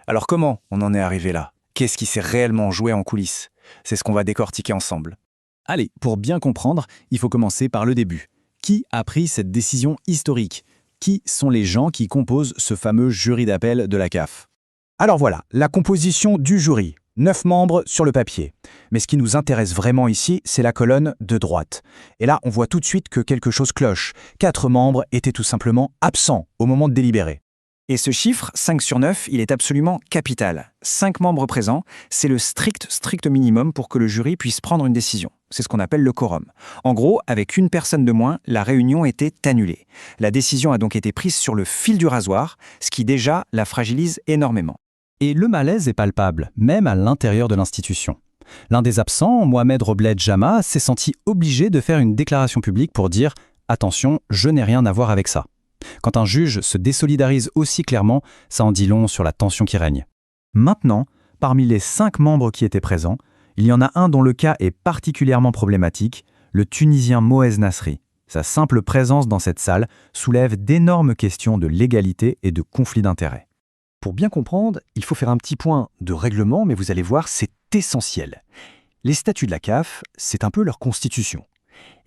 Alors comment on en est arrivé là? Qu'est-ce qui s'est réellement joué en coulisses? C'est ce qu'on va décortiquer ensemble. Allez, pour bien comprendre, il faut commencer par le début. Qui a pris cette décision historique? Qui sont les gens qui composent ce fameux jury d'appel de la CAF? Alors voilà, la composition du jury. 9 membres sur le papier. Mais ce qui nous intéresse vraiment ici, c'est la colonne de droite. Et là, on voit tout de suite que quelque chose cloche. 4 membres étaient tout simplement absents au moment de délibérer. Et ce chiffre, 5 sur 9, il est absolument capital. 5 membres présents, c'est le strict minimum pour que le jury puisse prendre une décision. C'est ce qu'on appelle le quorum. En gros, avec une personne de moins, la réunion était annulée. La décision a donc été prise sur le fil du rasoir, ce qui déjà la fragilise énormément. Et le malaise est palpable, même à l'intérieur de l'institution. L'un des absents, Mohamed Robled Jama, s'est senti obligé de faire une déclaration publique pour dire « Attention, je n'ai rien à voir avec ça ». Quand un juge se désolidarise aussi clairement, ça en dit long sur la tension qui règne. Maintenant, parmi les 5 membres qui étaient présents, il y en a un dont le cas est particulièrement problématique, le Tunisien Moez Nasri. Sa simple présence dans cette salle soulève d'énormes questions de légalité et de conflit d'intérêts. Pour bien comprendre, il faut faire un petit point de règlement, mais vous allez voir, c'est essentiel. Les statuts de la CAF, c'est un peu leur constitution.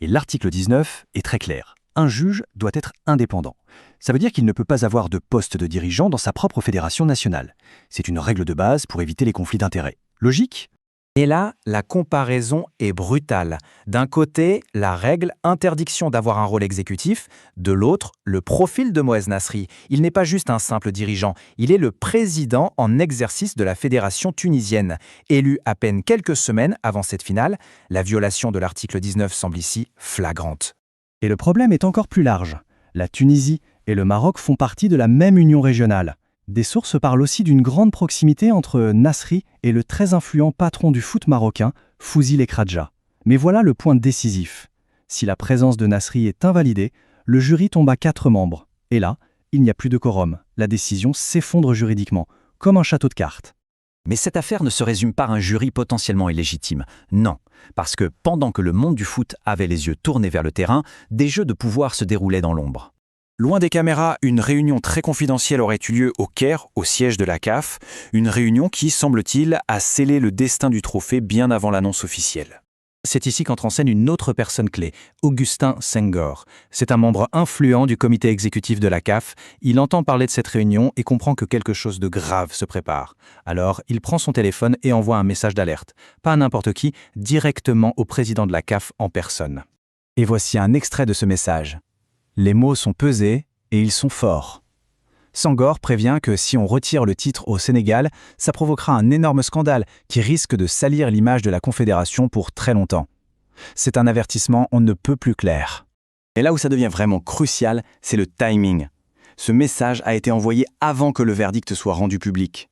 Et l'article 19 est très clair. Un juge doit être indépendant. Ça veut dire qu'il ne peut pas avoir de poste de dirigeant dans sa propre fédération nationale. C'est une règle de base pour éviter les conflits d'intérêts. Logique ? Et là, la comparaison est brutale. D'un côté, la règle, interdiction d'avoir un rôle exécutif. De l'autre, le profil de Moez Nasri. Il n'est pas juste un simple dirigeant, il est le président en exercice de la fédération tunisienne. Élu à peine quelques semaines avant cette finale, la violation de l'article 19 semble ici flagrante. Et le problème est encore plus large. La Tunisie et le Maroc font partie de la même union régionale. Des sources parlent aussi d'une grande proximité entre Nasri et le très influent patron du foot marocain, Fouzi Lekradja. Mais voilà le point décisif. Si la présence de Nasri est invalidée, le jury tombe à 4 membres. Et là, il n'y a plus de quorum. La décision s'effondre juridiquement, comme un château de cartes. Mais cette affaire ne se résume pas à un jury potentiellement illégitime. Non, parce que pendant que le monde du foot avait les yeux tournés vers le terrain, des jeux de pouvoir se déroulaient dans l'ombre. Loin des caméras, une réunion très confidentielle aurait eu lieu au Caire, au siège de la CAF, une réunion qui, semble-t-il, a scellé le destin du trophée bien avant l'annonce officielle. C'est ici qu'entre en scène une autre personne clé, Augustin Senghor. C'est un membre influent du comité exécutif de la CAF. Il entend parler de cette réunion et comprend que quelque chose de grave se prépare. Alors, il prend son téléphone et envoie un message d'alerte. Pas à n'importe qui, directement au président de la CAF en personne. Et voici un extrait de ce message. Les mots sont pesés et ils sont forts. Senghor prévient que si on retire le titre au Sénégal, ça provoquera un énorme scandale qui risque de salir l'image de la Confédération pour très longtemps. C'est un avertissement on ne peut plus clair. Et là où ça devient vraiment crucial, c'est le timing. Ce message a été envoyé avant que le verdict soit rendu public.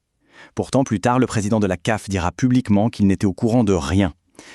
Pourtant, plus tard, le président de la CAF dira publiquement qu'il n'était au courant de rien.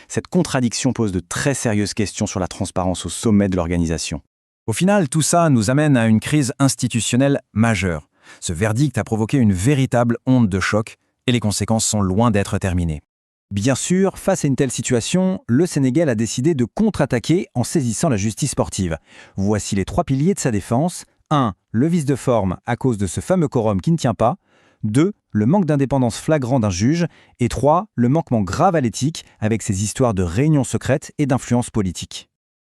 Cette contradiction pose de très sérieuses questions sur la transparence au sommet de l'organisation. Au final, tout ça nous amène à une crise institutionnelle majeure. Ce verdict a provoqué une véritable onde de choc et les conséquences sont loin d'être terminées. Bien sûr, face à une telle situation, le Sénégal a décidé de contre-attaquer en saisissant la justice sportive. Voici les 3 piliers de sa défense. 1. Le vice de forme à cause de ce fameux quorum qui ne tient pas. 2. Le manque d'indépendance flagrant d'un juge. Et 3. Le manquement grave à l'éthique avec ses histoires de réunions secrètes et d'influence politique.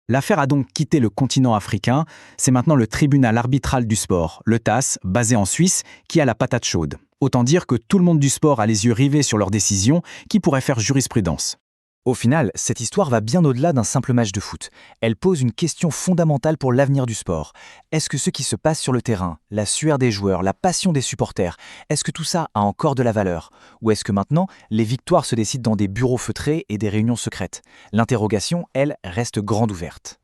L'affaire a donc quitté le continent africain. C'est maintenant le tribunal arbitral du sport, le TAS, basé en Suisse, qui a la patate chaude. Autant dire que tout le monde du sport a les yeux rivés sur leurs décisions qui pourraient faire jurisprudence. Au final, cette histoire va bien au-delà d'un simple match de foot. Elle pose une question fondamentale pour l'avenir du sport. Est-ce que ce qui se passe sur le terrain, la sueur des joueurs, la passion des supporters, est-ce que tout ça a encore de la valeur? Ou est-ce que maintenant, les victoires se décident dans des bureaux feutrés et des réunions secrètes? L'interrogation, elle, reste grande ouverte.